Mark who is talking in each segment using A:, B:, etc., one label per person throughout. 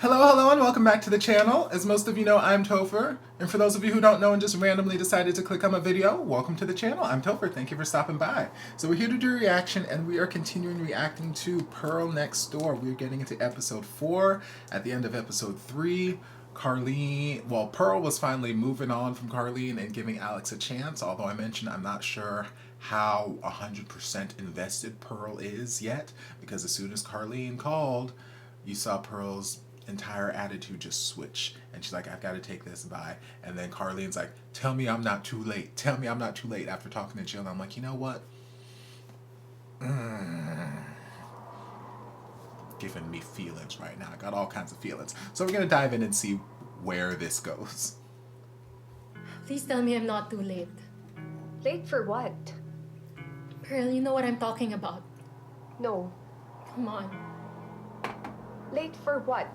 A: Hello, and welcome back to the channel. As most of you know, I'm Topher. And for those of you who don't know and just randomly decided to click on my video, welcome to the channel. I'm Topher. Thank you for stopping by. So we're here to do a reaction, and we are continuing reacting to Pearl Next Door. We're getting into episode 4. At the end of episode 3, Pearl was finally moving on from Karlene and giving Alex a chance, although I mentioned I'm not sure how 100% invested Pearl is yet, because as soon as Karlene called, you saw Pearl's entire attitude just switch, and she's like, I've got to take this, bye. And then Karlene's like, tell me I'm not too late, tell me I'm not too late, after talking to Jill. And I'm like, you know what, giving me feelings right now. I got all kinds of feelings. So we're gonna dive in and see where this goes.
B: Please tell me I'm not too late.
C: Late for what?
B: Pearl, you know what I'm talking about.
C: No.
B: Come on.
C: Late for what?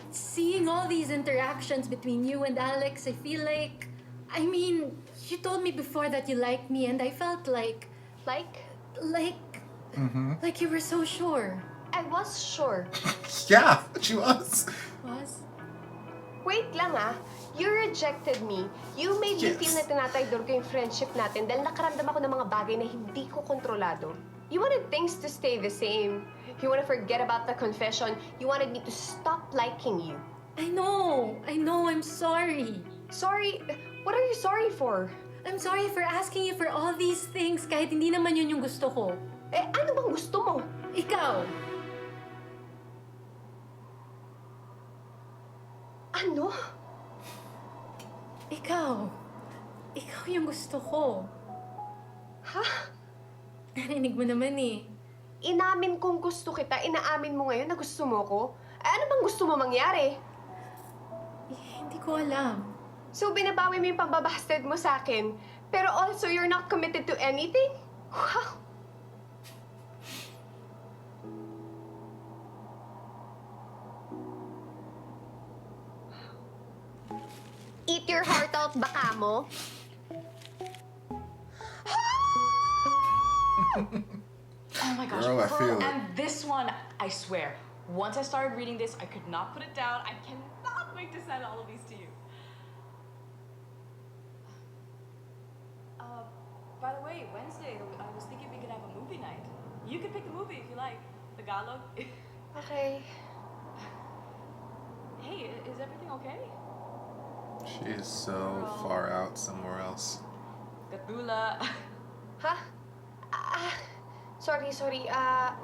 B: Seeing all these interactions between you and Alex, I feel like... I mean, you told me before that you liked me, and I felt like... Like you were so sure.
C: I was sure.
A: Yeah, she was.
B: Was?
C: Wait lang ah. You rejected me. You made me feel na tinataydor ko yung friendship natin dahil nakaramdam ako ng mga bagay na hindi ko kontrolado. You wanted things to stay the same. You want to forget about the confession. You wanted me to stop liking you.
B: I know, I'm sorry.
C: Sorry? What are you sorry for?
B: I'm sorry for asking you for all these things kahit hindi naman yun yung gusto ko.
C: Eh, ano bang gusto mo?
B: Ikaw.
C: Ano?
B: Ikaw. Ikaw yung gusto ko.
C: Ha?
B: Narinig mo naman eh.
C: Inamin kong gusto kita, inaamin mo ngayon na gusto mo ko? Eh, ano bang gusto mo mangyari?
B: Hindi ko alam.
C: So, binabawi mo yung pambabasted mo sa akin, pero also you're not committed to anything? Wow! Eat your heart out, baka mo?
D: Oh my gosh,
A: Girl, I feel it.
D: And this one, I swear, once I started reading this, I could not put it down. I cannot wait to send all of these to you. By the way, Wednesday, I was thinking we could have a movie night. You can pick the movie if you like. Tagalog.
C: Okay.
D: Hey, is everything okay?
A: She is so far out somewhere else.
D: Katula.
C: Ha? Sorry.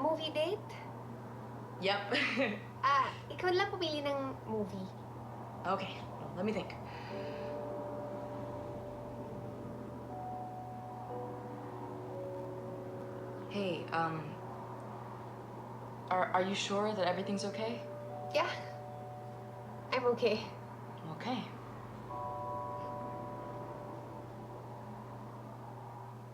C: Movie date?
D: Yep.
C: Ikaw lang pumili ng movie.
D: Okay, well, let me think. Hey, are you sure that everything's okay?
C: Yeah. I'm okay.
D: Okay.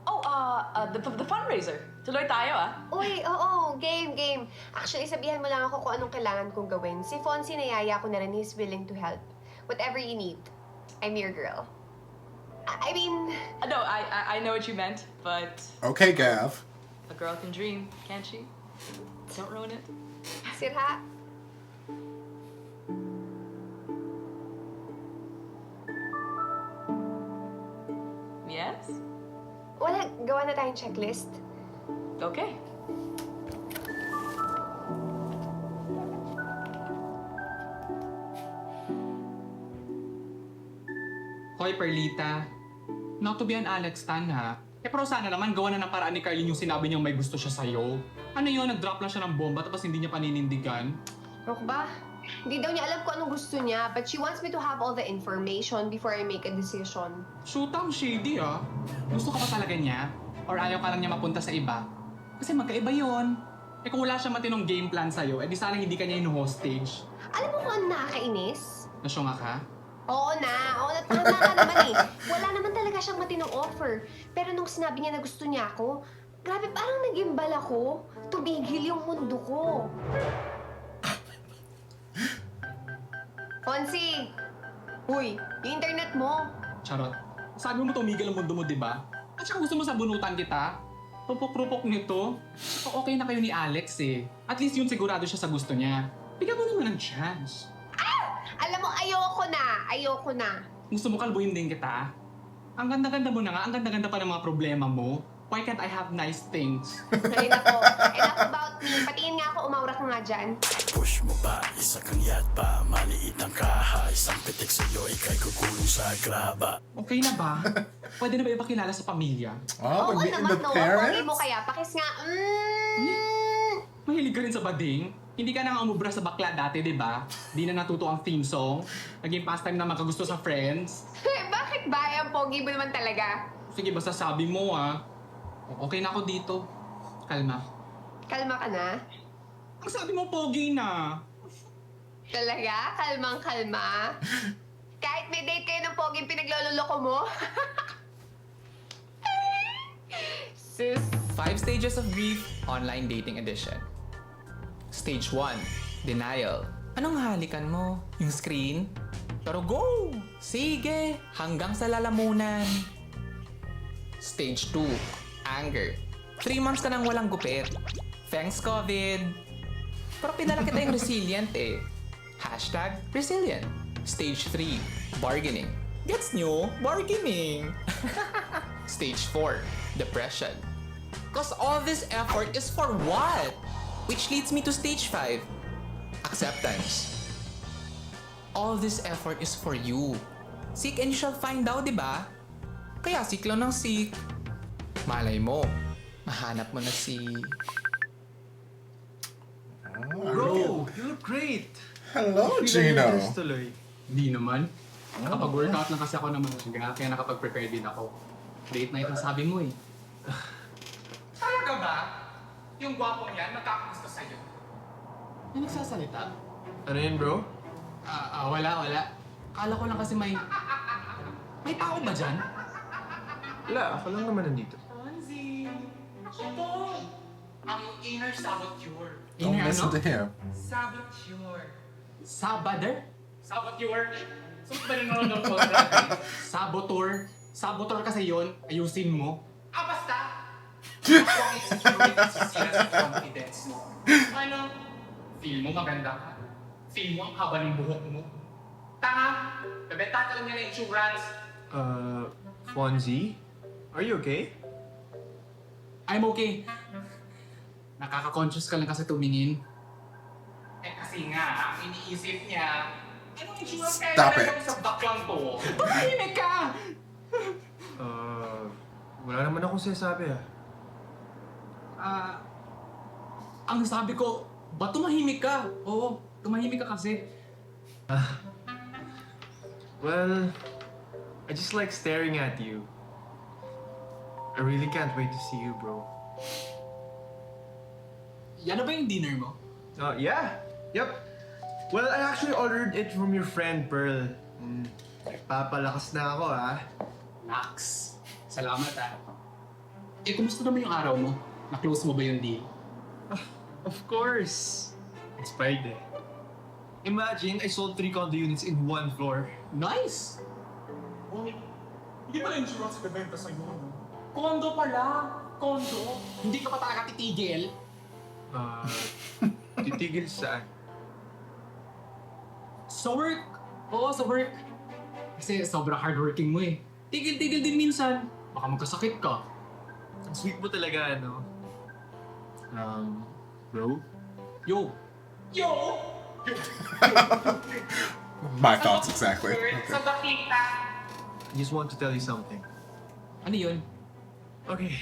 D: Oh, the fundraiser. Tuloy tayo, ah.
C: Uy, oo, game. Actually, sabihan mo lang ako kung anong kailangan kong gawin. Si Fonzie nayaya ko na rin, he's willing to help. Whatever you need, I'm your girl. I mean...
D: No, I know what you meant, but...
A: Okay, Gav.
D: A girl can dream, can't she? Don't ruin it.
C: Sirha?
D: Yes?
C: Wala, gawa na tayong checklist.
D: Okay.
E: Hoy, Perlita. Not to be an Alex stan, ha? Pero sana naman gawa na ng paraan ni Karlene yung sinabi niyang may gusto siya sa'yo. Ano yun, nag-drop lang siya ng bomba tapos hindi niya paninindigan?
C: Rok ba? Hindi daw niya alam kung anong gusto niya, but she wants me to have all the information before I make a decision.
E: Shoot, ang shady, ah. Gusto ka pa talaga niya? Or ayaw ka lang niya mapunta sa iba? Kasi magkaiba yun. Eh kung wala siya matinong game plan sa'yo, edi sana hindi ka niya ino-hostage.
C: Alam mo kung ano nakakainis?
E: Nasyunga ka?
C: Oo na, tama ka naman eh. Wala naman talaga siyang matinong offer. Pero nung sinabi niya na gusto niya ako, grabe parang nagimbal ako. Tumigil yung mundo ko. Fonzie! Uy, yung internet mo.
E: Charot. Sabi mo tumigil ang mundo mo, di ba? At saka gusto mo sabunutan kita? Rupok-rupok nito. Saka okay na kayo ni Alex eh. At least yun sigurado siya sa gusto niya. Bigyan mo naman ng chance.
C: Alam mo, ayoko na.
E: Gusto mo kalbuhin din kita? Ang ganda-ganda mo na nga, ang ganda-ganda pa ng mga problema mo. Why can't I have nice things?
C: Ay, nako. Enough about me. Patingin nga ako, umawra ka nga dyan.
F: Push mo pa, isa kang yat pa. Maliit ang kaha, isang pitik sa'yo, ika'y kukulong sa graba.
E: Okay na ba? Pwede na ba ipakilala sa pamilya?
A: Oh,
C: Oo
A: we're meeting
C: naman,
A: the
C: no. Pogi
A: parents?
C: mo kaya. Pakis nga.
E: Mahilig ka rin sa bading? Hindi ka na nga umubra sa bakla dati, di ba? Di na natuto ang theme song. Naging pastime na magkagusto sa friends.
C: Bakit ba? Ang pogi mo naman talaga.
E: Sige, basta sabi mo okay na ako dito. Kalma.
C: Kalma ka na.
E: Ang sabi mo, pogi na.
C: Talaga? Kalmang-kalma? Kahit may date kayo ng pogi pinaglololoko mo? Sus.
G: 5 Stages of Grief Online Dating Edition. Stage 1, Denial. Anong halikan mo? Yung screen? Pero go! Sige! Hanggang sa lalamunan. Stage 2, Anger. 3 months ka nang walang gupit. Thanks, COVID! Pero pinala kita yung resilient eh. #resilient. Stage 3, Bargaining. Gets nyo? Bargaining! Stage 4, Depression. Cause all this effort is for what? Which leads me to stage 5, Acceptance. All this effort is for you. Seek and you shall find out, di ba? Kaya seek lang ng seek. Malay mo, mahanap mo na si...
H: Bro, you look great!
A: Hello,
H: Feeling
A: Gino.
H: nervous tuloy.
E: Hindi naman. Nakapag-workout lang kasi ako ng mga kaya nakapag-prepare din ako. Late night ang sabi mo eh. Talaga ba? Yung gwapong yan, magkakagusto sa'yo. May nagsasalita?
H: Ano yun, bro?
E: Wala. Akala ko lang kasi may... May tao ba dyan?
H: Wala, ako lang naman nandito.
E: Fonzie! Ito! Ang inner saboteur.
A: Don't listen to him.
E: Saboteur. Saboteur? So, ba nanonood ko? Saboteur? Saboteur kasi yun. Ayusin mo. Basta! Ako ang insecurity sisira sa confidence mo. Ano? Feel mo maganda ka? Feel mo ang haba ng buhok mo? Tanga! Bebenta ka lang niya ng insurance.
H: Fonzie? Are you okay?
E: I'm okay. Nakaka-conscious ka lang kasi tumingin. Eh kasi nga, ang iniisip niya, anong insurance kaya
A: Stop
E: meron
A: it.
E: sa baklang to? Tumingin ka!
H: Wala naman akong sinasabi
E: Ang sabi ko, ba tumahimik ka? Oo, tumahimik ka kasi.
H: Well, I just like staring at you. I really can't wait to see you, bro.
E: Yan na ba yung dinner mo?
H: Yeah. Yep. Well, I actually ordered it from your friend, Pearl. Papalakas na ako,
E: Max, salamat Eh, kumusta naman yung araw mo? Na-close mo ba yung deal?
H: Of course. Inspired eh. Imagine, I sold 3 condo units in 1 floor.
E: Nice! Oh, hindi pala insurance bebenta sa'yo, no? Kondo pala! Kondo! Hindi ka pa talaga titigil?
H: Titigil saan?
E: Sa work! Oo, sa work. Kasi sobrang hardworking mo eh. Tigil-tigil din minsan. Baka magkasakit ka.
H: Ang sweet mo talaga, ano? Bro?
E: Yo! Yo!
A: My thoughts exactly.
E: Sa bakita!
H: I just want to tell you something.
E: Ano yun?
H: Okay.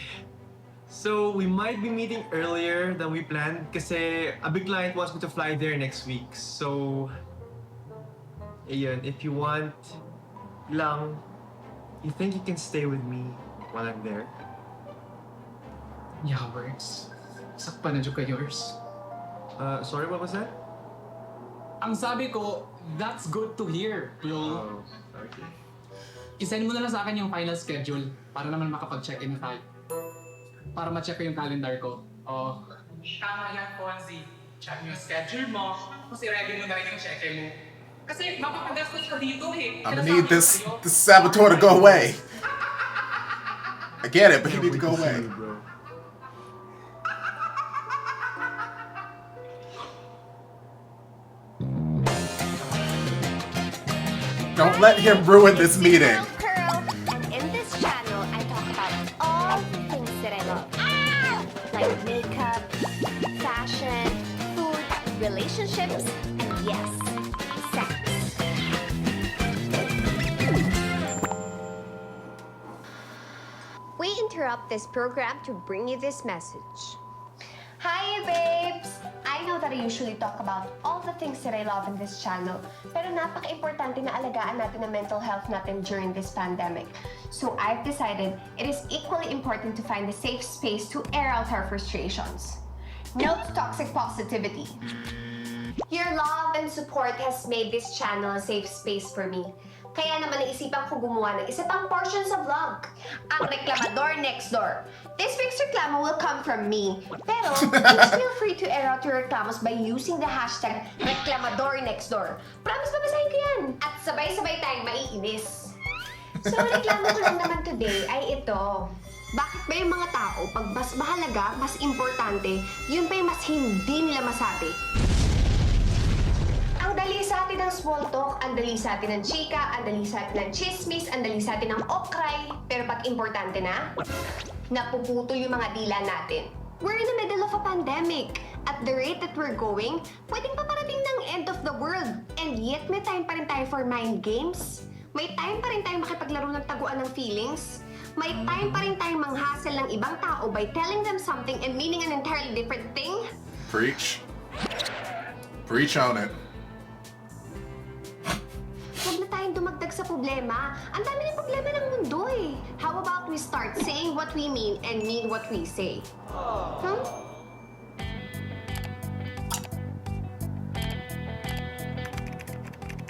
H: So, we might be meeting earlier than we planned kasi a big client wants me to fly there next week. So, ayun, if you want lang, you think you can stay with me while I'm there?
E: Yeah, works. Sakpa na ka yours.
H: Sorry, what was that?
E: Ang sabi ko, that's good to hear, bro.
H: Oh, okay.
E: I-send mo na lang sa akin yung final schedule para naman makapag-check-in na tayo. Para ma-check ko yung calendar ko. Oh. Tama yan, Fonzie. Check mo yung schedule mo, tapos i-ready mo na rin yung check-in mo. Kasi mapapagastos ka dito eh.
A: I'm gonna need this saboteur to go away. I get it, but he
H: Can't
A: need to
H: wait
A: go
H: see
A: away.
H: you, bro.
A: Don't let him ruin this meeting.
C: Curl, and in this channel, I talk about all the things that I love. Like makeup, fashion, food, relationships, and yes, sex. We interrupt this program to bring you this message. Hi, babes! I know that I usually talk about all the things that I love in this channel, pero napaka-importante na alagaan natin ang mental health natin during this pandemic. So I've decided it is equally important to find a safe space to air out our frustrations. No toxic positivity. Your love and support has made this channel a safe space for me. Kaya naman naisipan ko gumawa ng isa pang portion sa vlog, ang Reklamador Next Door. This week's reklamo will come from me. Pero, please feel free to air out your reklamos by using the hashtag Reklamador Next Door. Promise babasahin ko yan. At sabay-sabay tayong maiinis. So, reklamo ko lang naman today ay ito. Bakit ba yung mga tao, pag mas mahalaga, mas importante, yun pa yung mas hindi nila masabi? Ang dali sa atin ng small talk, ang dali sa atin ng chika, ang dali sa atin ng chismis, ang dali sa atin ng okray. Pero pag importante na, napuputo yung mga dila natin. We're in the middle of a pandemic. At the rate that we're going, pwedeng paparating ng end of the world. And yet may time pa rin tayo for mind games. May time pa rin tayo makipaglaro ng taguan ng feelings. May time pa rin tayong manghassle ng ibang tao by telling them something and meaning an entirely different thing.
A: Preach. Preach on it.
C: Huwag na tayong dumagdag sa problema. Ang dami ng problema ng mundo eh. How about we start saying what we mean and mean what we say? Hmm?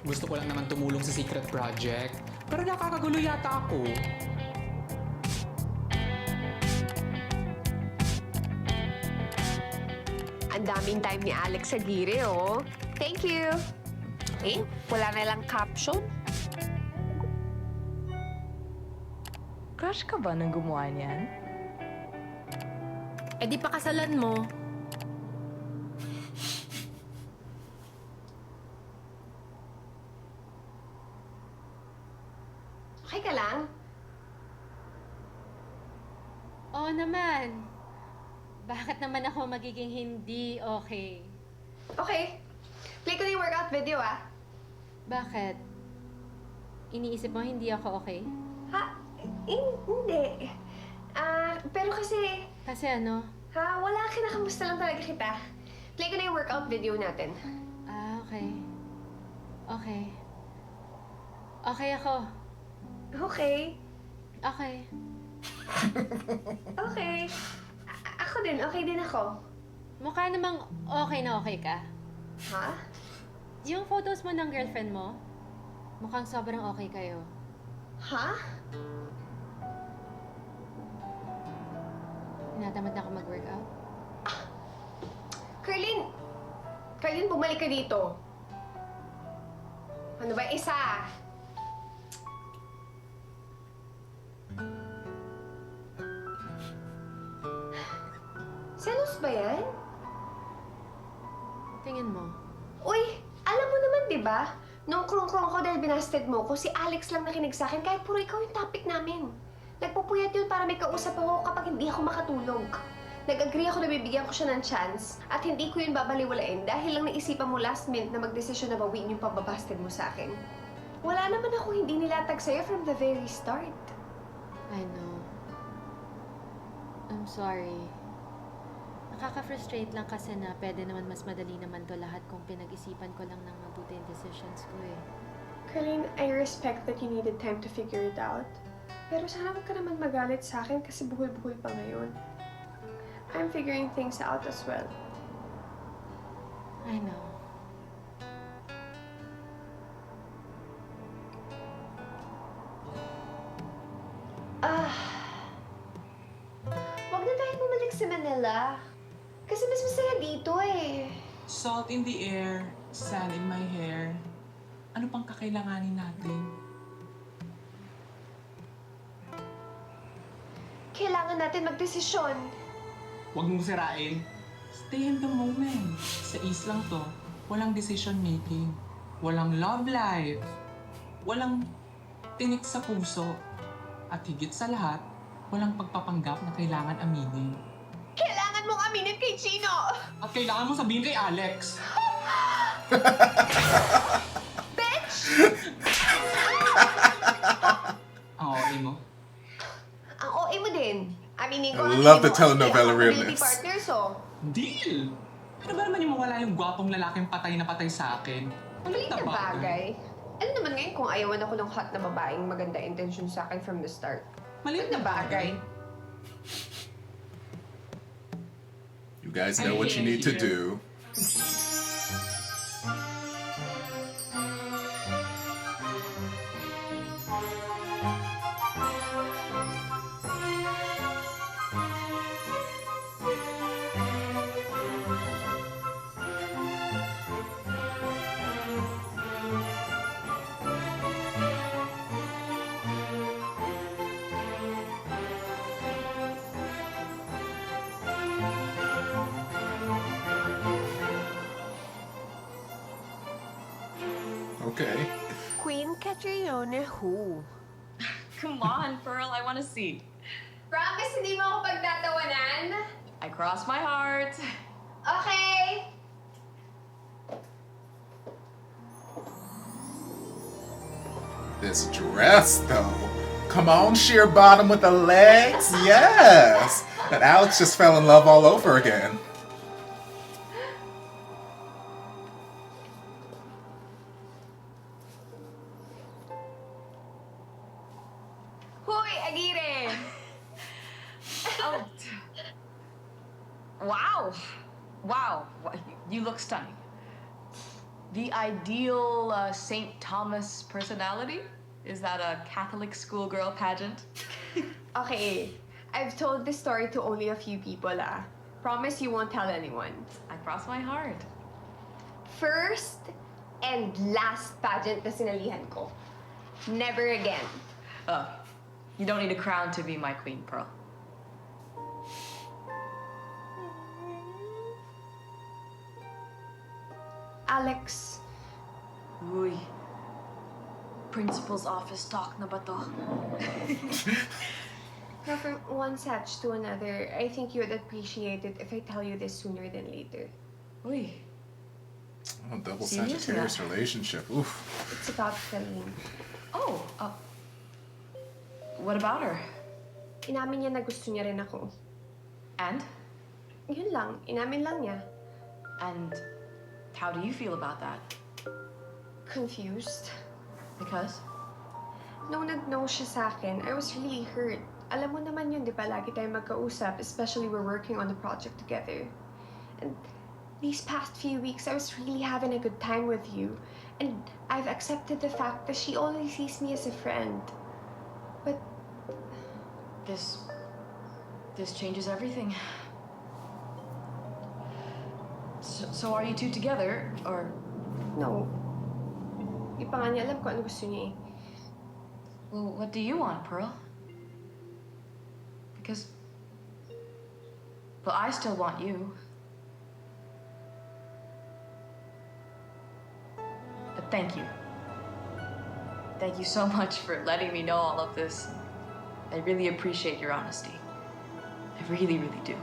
G: Gusto ko lang naman tumulong sa secret project, pero nakakagulo yata ako.
C: Ang daming time ni Alex sa gire, oh. Thank you.
I: Eh, wala na lang caption. Crush ka ba nang gumawa niyan?
B: Eh di pakasalan mo.
C: Okay ka lang?
B: Oo naman. Bakit naman ako magiging hindi okay?
C: Okay. Play ko na yung workout video, ah.
B: Bakit? Iniisip mo hindi ako okay?
C: Ha? Hindi. Pero kasi...
B: Kasi ano?
C: Ha? Wala, kinakamusta lang talaga kita. Play ko na yung workout video natin.
B: Ah, okay. Okay. Okay ako.
C: Okay.
B: Okay.
C: Okay. Ako din. Okay din ako.
B: Mukha namang okay na okay ka.
C: Ha?
B: Yung photos mo ng girlfriend mo, mukhang sobrang okay kayo.
C: Ha?
B: Tinatamad na ako mag-workout.
C: Karlene! Karlene, bumalik ka dito. Ano ba? Isa! Selos ba yan?
B: Tingin mo.
C: Uy! Alam mo naman, di ba? Nung krong-krong ko dahil binasted mo ko, si Alex lang nakinig sa akin kahit puro ikaw yung topic namin. Nagpupuyat yun para may kausap ako kapag hindi ako makatulog. Nag-agree ako na bibigyan ko siya ng chance at hindi ko yun babaliwalain dahil lang naisipan mo last minute na magdesisyon na bawiin yung pagbabasted mo sa akin. Wala naman ako hindi nilatag sa'yo from the very start.
B: I know. I'm sorry. Nakaka-frustrate lang kasi na pwede naman mas madali naman to lahat kung pinag-isipan ko lang ng mabuti yung decisions ko eh.
C: Karlene, I respect that you needed time to figure it out. Pero sana wag ka naman magalit sa akin kasi buhol-buhol pa ngayon. I'm figuring things out as well.
B: I know.
C: Wag na tayo bumalik sa Manila. Kasi mas masaya dito eh.
J: Salt in the air, sand in my hair. Ano pang kakailanganin natin?
C: Kailangan natin magdesisyon.
J: Huwag mong sirain. Stay in the moment. Sa East lang to, walang decision making. Walang love life. walang tinik sa puso. At higit sa lahat, walang pagpapanggap na kailangan aminin.
C: Kailangan mong aminin kay Chino!
J: At kailangan mo sabihin kay Alex.
C: Bitch!
J: Ang OA mo.
C: Ang OA mo din. Aminin ko,
A: I love the
C: mo.
A: telenovela
C: Accountability
A: realness.
C: partners, oh.
J: Deal! Ano ba naman yung mawala yung gwapong lalaking patay na patay sa akin?
C: Maliit na bagay. Ano naman ngayon kung ayawan ako ng hot na babaeng maganda intention sa akin from the start?
J: Maliit na bagay.
A: You guys know what you need to do. Okay.
C: Queen Catriona who?
D: Come on, Pearl, I want to see.
C: Promise hindi mo ako pagtatawanan?
D: I cross my heart.
C: Okay!
A: This dress, though. Come on, sheer bottom with the legs. Yes! And Alex just fell in love all over again.
C: Hoy, Agire!
D: Oh. Wow. Wow. You look stunning. The ideal St. Thomas personality? Is that a Catholic schoolgirl pageant?
C: Okay, I've told this story to only a few people, ah. Promise you won't tell anyone.
D: I cross my heart.
C: First and last pageant na sinalihan ko. Never again.
D: You don't need a crown to be my queen, Pearl.
C: Alex,
D: Uy. Principal's office talk na ba to?
C: now from one satch to another, I think you would appreciate it if I tell you this sooner than later.
D: Uy.
A: Oh, double
D: Serious
A: Sagittarius
D: na?
A: relationship. Oof.
C: It's about Karlene.
D: Oh, what about her?
C: Inamin niya na gusto niya rin ako.
D: And?
C: Yun lang, inamin lang niya.
D: And how do you feel about that?
C: Confused.
D: Because?
C: Nung nag-know siya sa akin, I was really hurt. Alam mo naman yun, di ba? Lagi tayong magkausap, especially we're working on the project together. And these past few weeks, I was really having a good time with you. And I've accepted the fact that she only sees me as a friend. But
D: This changes everything. So are you two together, or?
C: no. Di pa nga niya alam kung ano gusto niya eh.
D: Well, what do you want, Pearl? Because, well, I still want you. But thank you. Thank you so much for letting me know all of this. I really appreciate your honesty. I really, really do.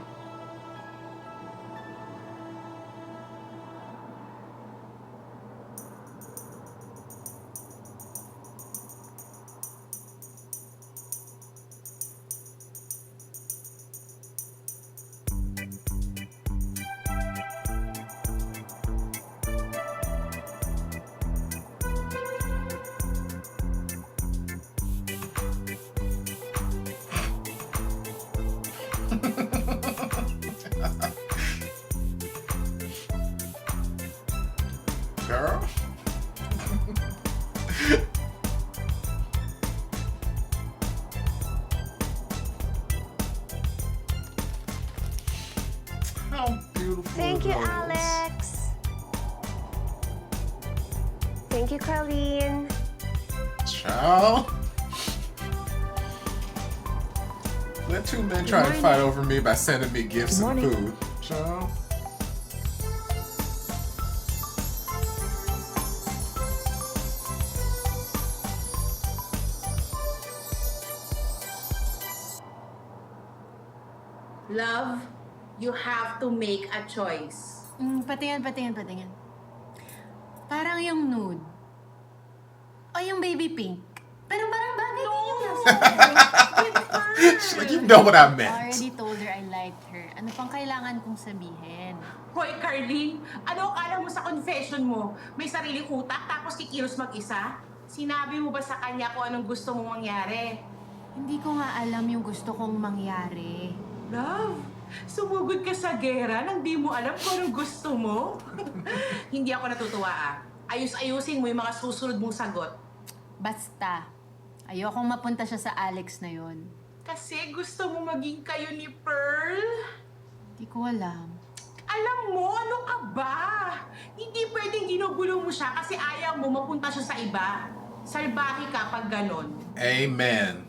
A: Girl. How beautiful.
C: Thank you,
A: it is.
C: Alex. Thank you, Karlene.
A: Ciao. Let two men try to fight over me by sending me gifts and food. Ciao.
K: Love, you have to make a choice.
B: Patingin. Parang yung nude. O yung baby pink. Pero parang bagay din yung nasa.
A: She's like, you know what I
B: I
A: meant.
B: already told her I liked her. Ano pang kailangan kong sabihin?
K: Hoy, Karlene, ano akala mo sa confession mo? May sariling utak tapos kikilos mag-isa? Sinabi mo ba sa kanya kung anong gusto mong mangyari?
B: Hindi ko nga alam yung gusto kong mangyari.
K: Love, sumugod ka sa gera nang di mo alam kung anong gusto mo? Hindi ako natutuwa ah. Ayus-ayusin mo yung mga susunod mong sagot.
B: Basta, ayokong mapunta siya sa Alex na yon.
K: Kasi gusto mo maging kayo ni Pearl?
B: Hindi ko alam.
K: Alam mo, ano ka ba? Hindi pwedeng ginugulo mo siya kasi ayaw mo mapunta siya sa iba. Salbahe ka pag ganon.
A: Amen.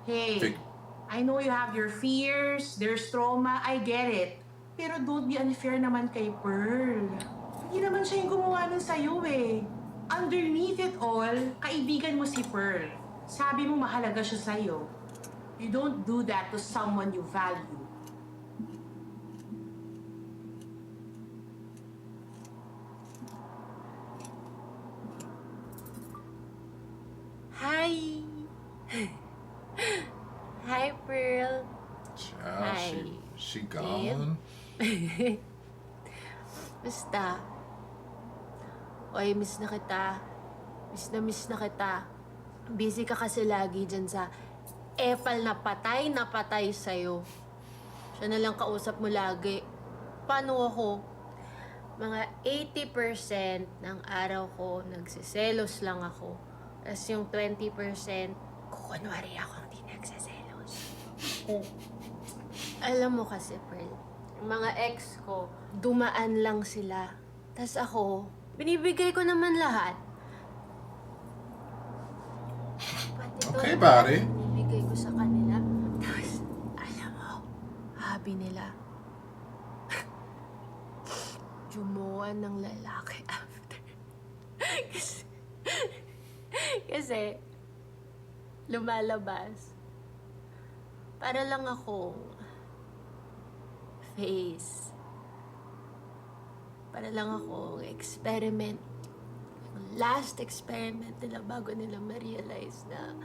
K: Hey, I know you have your fears, there's trauma, I get it. Pero don't be unfair naman kay Pearl. Hindi naman siya yung gumawa nun sa'yo eh. Underneath it all, kaibigan mo si Pearl. Sabi mo mahalaga siya sa'yo. You don't do that to someone you value.
B: Hi! Hi, Pearl.
A: Child,
B: Hi.
A: she gone?
B: Basta. Oy, miss na kita. Miss na kita. Busy ka kasi lagi dyan sa epal na patay sa'yo. Siya na lang kausap mo lagi. Paano ako? Mga 80% ng araw ko, nagsiselos lang ako. Tapos yung 20%, kukunwari akong di nagsiselos. Alam mo kasi, Pearl, yung mga ex ko, dumaan lang sila. Tapos ako, binibigay ko naman lahat. Pati
A: Okay,
B: to,
A: buddy.
B: binibigay ko sa kanila. Tapos, alam mo, hobby nila. Jumuan ng lalaki after. kasi, lumalabas. Para lang akong face. Para lang akong experiment. Yung last experiment nila bago nila ma-realize na,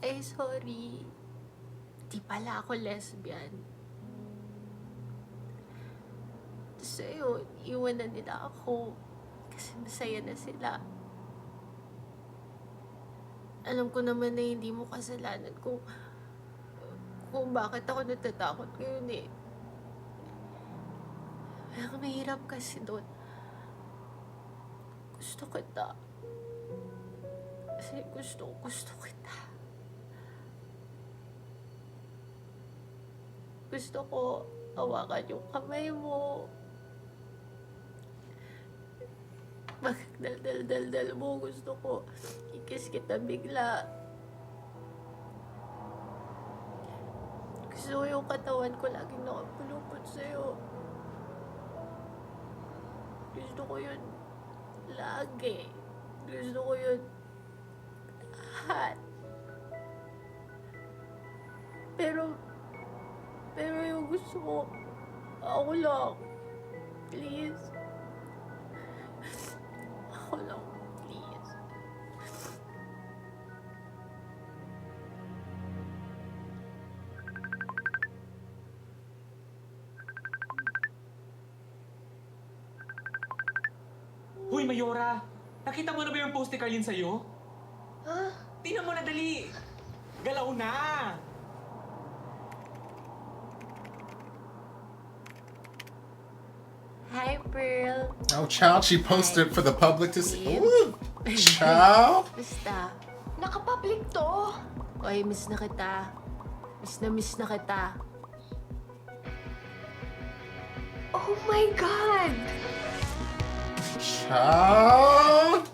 B: ay, sorry, di pala ako lesbian. Tapos ayun, iwanan nila ako kasi masaya na sila. Alam ko naman na hindi mo kasalanan kung bakit ako natatakot ngayon eh. Ang mahirap kasi doon. Gusto kita. Kasi gusto kita. Gusto ko hawakan yung kamay mo. Dal mo. Gusto ko i-kiss kita bigla. Gusto ko yung katawan ko laging nakapulupot sa'yo. Gusto ko yun lagi. Gusto ko yun lahat. Pero yung gusto ko, ako lang. Please. Ako lang, please.
J: Hoy, Mayora! Nakita mo na ba yung post ni Karlene sa'yo?
C: Huh?
J: Tingnan mo na, dali! Galaw na!
B: Hi, Pearl.
A: Oh, child, she posted for the public to see.
B: Babe.
A: Ooh, child.
B: Basta.
C: Naka-public to.
B: Oy, miss na kita. Miss na kita.
C: Oh my God!
A: Child.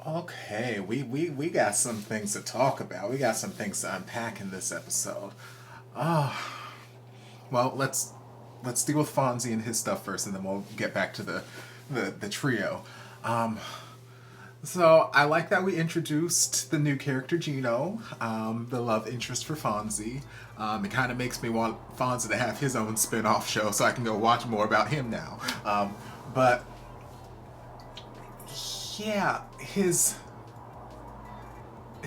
A: Okay, we got some things to talk about. We got some things to unpack in this episode. Well, let's deal with Fonzie and his stuff first, and then we'll get back to the trio. So I like that we introduced the new character Gino, the love interest for Fonzie. It kind of makes me want Fonzie to have his own spin-off show so I can go watch more about him now. But yeah, his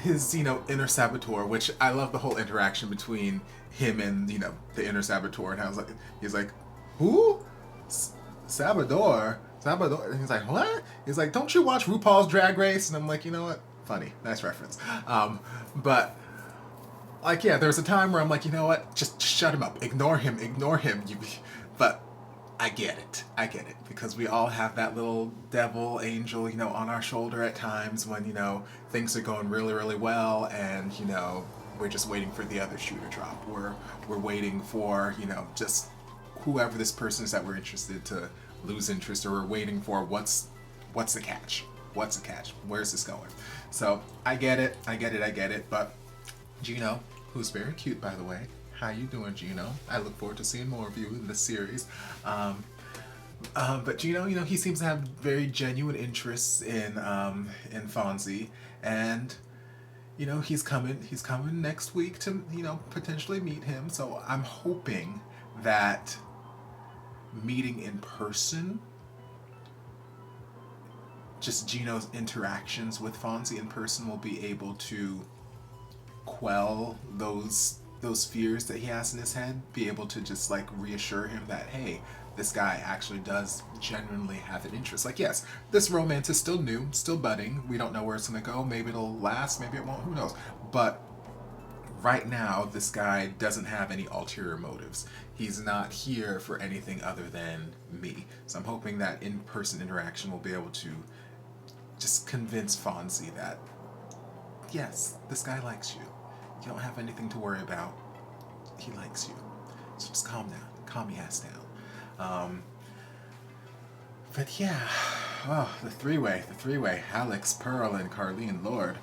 A: inner saboteur, which I love the whole interaction between him and the inner saboteur, and I was like, he's like, who? Saboteur? And he's like, what? He's like, don't you watch RuPaul's Drag Race? And I'm like, you know what? Funny, nice reference. But like, yeah, there's a time where I'm like, you know what? Just shut him up. Ignore him. But I get it, because we all have that little devil angel, on our shoulder at times when, things are going really, really well, and, we're just waiting for the other shoe to drop. We're waiting for, just whoever this person is that we're interested to lose interest, or we're waiting for what's the catch? What's the catch? Where's this going? So I get it, but Gino, who's very cute, by the way. How you doing, Gino? I look forward to seeing more of you in this series. But Gino, he seems to have very genuine interests in Fonzie, and he's coming next week to potentially meet him. So I'm hoping that meeting in person, just Gino's interactions with Fonzie in person, will be able to quell those fears that he has in his head, be able to just like reassure him that, hey, this guy actually does genuinely have an interest. Like, yes, this romance is still new, still budding. We don't know where it's gonna go. Maybe it'll last, maybe it won't, who knows. But right now, this guy doesn't have any ulterior motives. He's not here for anything other than me. So I'm hoping that in-person interaction will be able to just convince Fonzie that, yes, this guy likes you. You don't have anything to worry about. He likes you. So just calm down. Calm your ass down. But yeah, the three-way. Alex, Pearl, and Karlene, Lord.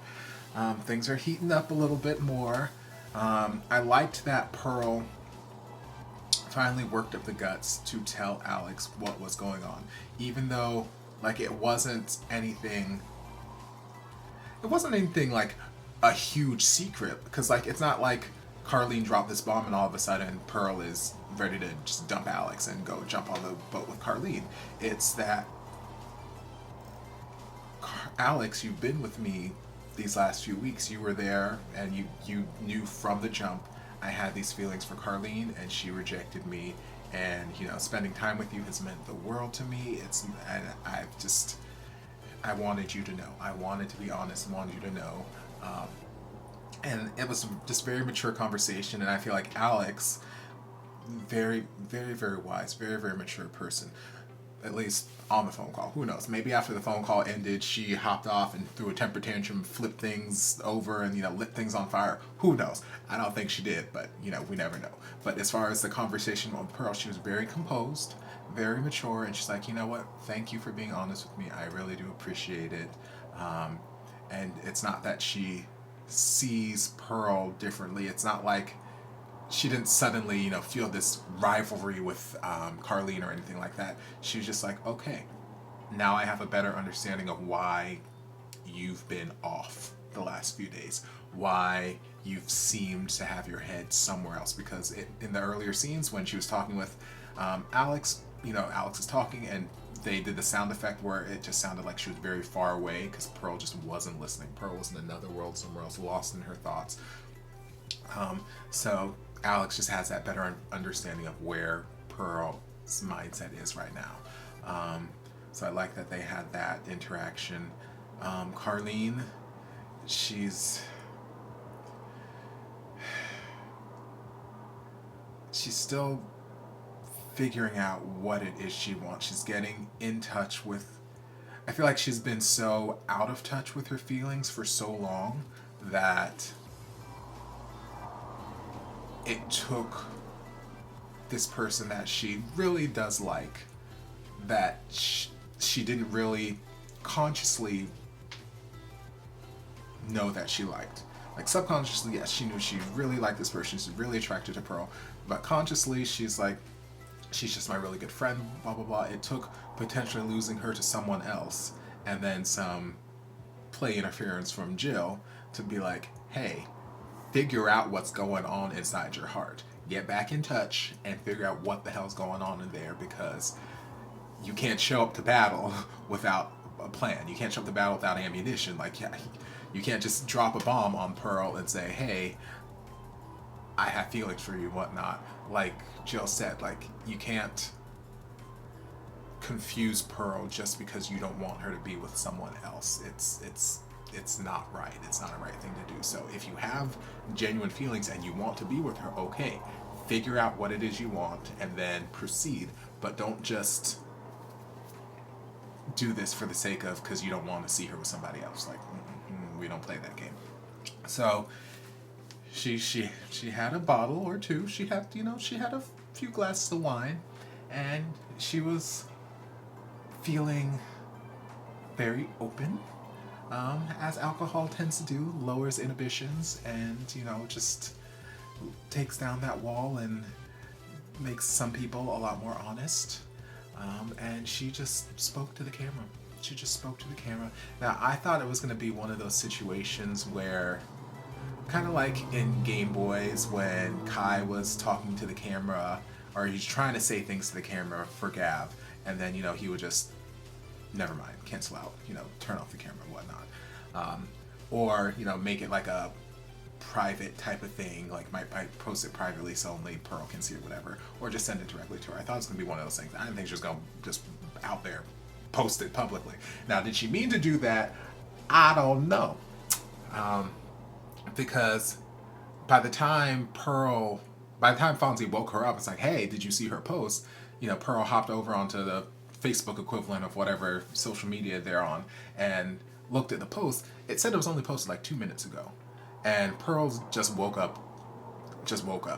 A: Things are heating up a little bit more. I liked that Pearl finally worked up the guts to tell Alex what was going on. Even though, like, it wasn't anything like a huge secret, because like it's not like Karlene dropped this bomb and all of a sudden Pearl is ready to just dump Alex and go jump on the boat with Karlene. It's that, Alex, you've been with me these last few weeks. You were there, and you knew from the jump I had these feelings for Karlene, and she rejected me, and spending time with you has meant the world to me. I wanted you to know. I wanted to be honest and wanted you to know. And it was just very mature conversation, and I feel like Alex, very, very, very wise, very, very mature person, at least on the phone call. Who knows? Maybe after the phone call ended, she hopped off and threw a temper tantrum, flipped things over, and lit things on fire. Who knows? I don't think she did, but we never know. But as far as the conversation with Pearl, she was very composed, very mature, and she's like, you know what? Thank you for being honest with me. I really do appreciate it. And it's not that she sees Pearl differently. It's not like she didn't suddenly, feel this rivalry with Karlene or anything like that. She was just like, okay, now I have a better understanding of why you've been off the last few days, why you've seemed to have your head somewhere else. Because in the earlier scenes when she was talking with Alex, Alex is talking, and they did the sound effect where it just sounded like she was very far away because Pearl just wasn't listening. Pearl was in another world somewhere else, lost in her thoughts. So Alex just has that better understanding of where Pearl's mindset is right now. So I like that they had that interaction. Karlene, she's still figuring out what it is she wants. She's getting in touch with, I feel like she's been so out of touch with her feelings for so long that it took this person that she really does like, that she didn't really consciously know that she liked. Like, subconsciously, yes, she knew she really liked this person, she's really attracted to Pearl, but consciously she's like, she's just my really good friend, blah blah blah. It took potentially losing her to someone else, and then some play interference from Jill to be like, hey, figure out what's going on inside your heart. Get back in touch and figure out what the hell's going on in there, because you can't show up to battle without a plan. You can't show up to battle without ammunition. Like, you can't just drop a bomb on Pearl and say, hey, I have feelings for you, whatnot. Like Jill said, like, you can't confuse Pearl just because you don't want her to be with someone else. It's not right. It's not a right thing to do. So if you have genuine feelings and you want to be with her, okay, figure out what it is you want and then proceed. But don't just do this for the sake of, because you don't want to see her with somebody else. Like, we don't play that game. So she had a bottle or two. She had, she had a few glasses of wine, and she was feeling very open, as alcohol tends to do, lowers inhibitions, and just takes down that wall and makes some people a lot more honest. And she just spoke to the camera. She just spoke to the camera. Now, I thought it was going to be one of those situations where, kind of like in Game Boys when Kai was talking to the camera, or he's trying to say things to the camera for Gav, and then, he would just, never mind, cancel out, turn off the camera and whatnot. Or, make it like a private type of thing, like might post it privately so only Pearl can see it, whatever, or just send it directly to her. I thought it was going to be one of those things. I didn't think she was going to just out there post it publicly. Now, did she mean to do that? I don't know. Because by the time Fonzie woke her up, it's like, hey, did you see her post? Pearl hopped over onto the Facebook equivalent of whatever social media they're on and looked at the post. It said it was only posted like 2 minutes ago. And Pearl just woke up.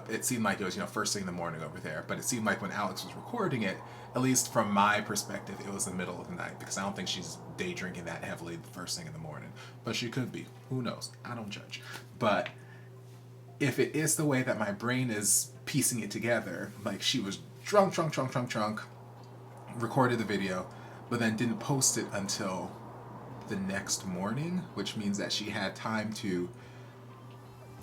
A: It seemed like it was, first thing in the morning over there. But it seemed like when Alex was recording it, at least from my perspective, it was the middle of the night, because I don't think she's day drinking that heavily the first thing in the morning. But she could be. Who knows? I don't judge. But if it is the way that my brain is piecing it together, like she was drunk, recorded the video, but then didn't post it until the next morning, which means that she had time to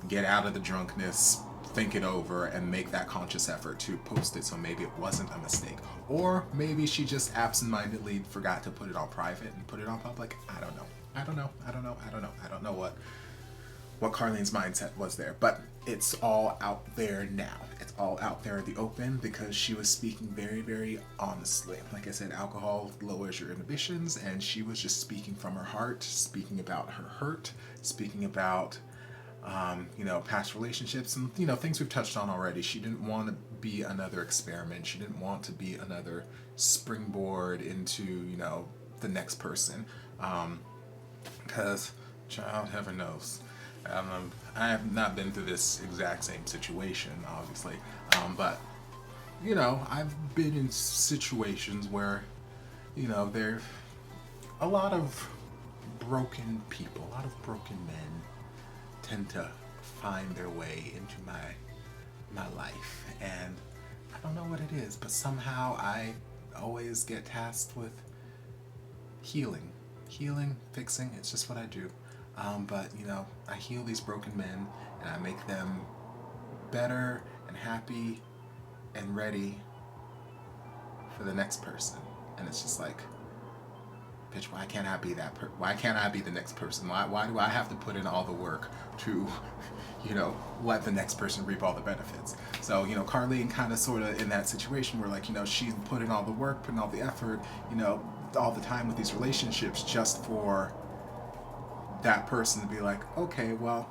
A: get out of the drunkenness, think it over, and make that conscious effort to post it. So maybe it wasn't a mistake, or maybe she just absentmindedly forgot to put it on private and put it on public. I don't know. I don't know what Karlene's mindset was there, but it's all out there now. It's all out there in the open because she was speaking very, very honestly. Like I said, alcohol lowers your inhibitions, and she was just speaking from her heart, speaking about her hurt, speaking about past relationships and, things we've touched on already. She didn't want to be another experiment. She didn't want to be another springboard into, the next person. Because, child, heaven knows. I have not been through this exact same situation, obviously. But, I've been in situations where, there a lot of broken people, a lot of broken men tend to find their way into my life, and I don't know what it is, but somehow I always get tasked with healing, fixing. It's just what I do. But I heal these broken men, and I make them better and happy and ready for the next person. And it's just like, bitch, why can't I be that why can't I be the next person? Why do I have to put in all the work to, let the next person reap all the benefits? So, Karlene kind of sort of in that situation where, like, she's putting all the work, putting all the effort, all the time with these relationships just for that person to be like, okay, well,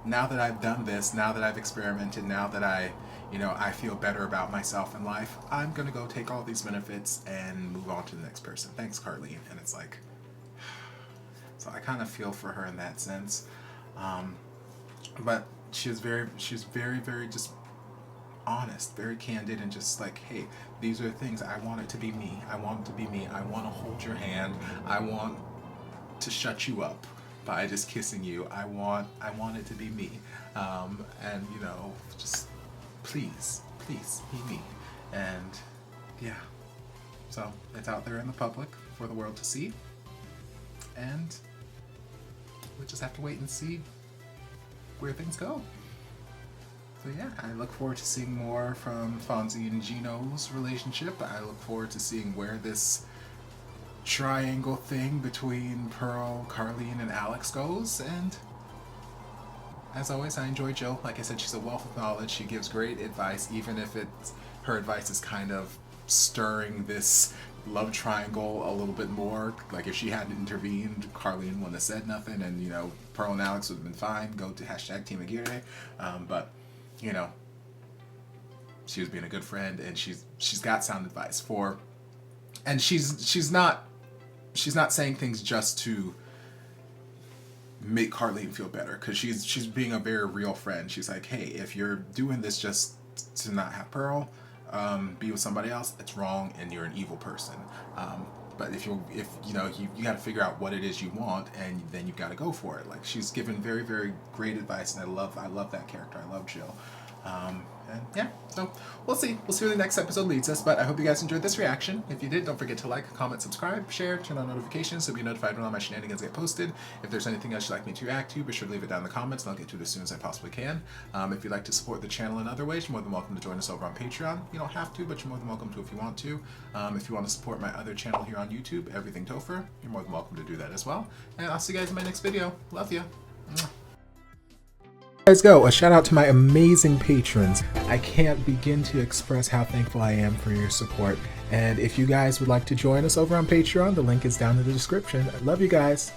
A: now that I've done this, now that I've experimented, now that I feel better about myself in life, I'm gonna go take all these benefits and move on to the next person. Thanks, Karlene. And it's like, so I kind of feel for her in that sense. But she's very, very just honest, very candid, and just like, hey, these are things. I want it to be me. I want it to be me. I want to hold your hand. I want to shut you up by just kissing you. I want it to be me. And just please be me. And yeah, so it's out there in the public for the world to see. And we'll just have to wait and see where things go. So yeah, I look forward to seeing more from Fonzie and Gino's relationship. I look forward to seeing where this triangle thing between Pearl, Karlene, and Alex goes. And as always, I enjoy Jill. Like I said, she's a wealth of knowledge. She gives great advice, even if her advice is kind of stirring this love triangle a little bit more. Like if she hadn't intervened, Karlene wouldn't have said nothing, and you know, Pearl and Alex would have been fine. Go to hashtag Team Aguirre. But you know, she was being a good friend, and she's got sound advice for, and she's not saying things just to make Karlene feel better, because she's being a very real friend. She's like, hey, if you're doing this just to not have Pearl be with somebody else, it's wrong and you're an evil person. But if you know, you got to figure out what it is you want, and then you've got to go for it. Like, she's given very, very great advice, and I love that character. I love Jill. And yeah, so we'll see where the next episode leads us. But I hope you guys enjoyed this reaction. If you did, don't forget to like, comment, subscribe, share, turn on notifications so you'll be notified when all my shenanigans get posted. If there's anything else you'd like me to react to, be sure to leave it down in the comments, and I'll get to it as soon as I possibly can. If you'd like to support the channel in other ways, you're more than welcome to join us over on Patreon. You don't have to, but you're more than welcome to if you want to. If you want to support my other channel here on YouTube, Everything Topher, you're more than welcome to do that as well. And I'll see you guys in my next video. Love ya. Guys, a shout out to my amazing patrons. I can't begin to express how thankful I am for your support. And if you guys would like to join us over on Patreon, the link is down in the description. I love you guys.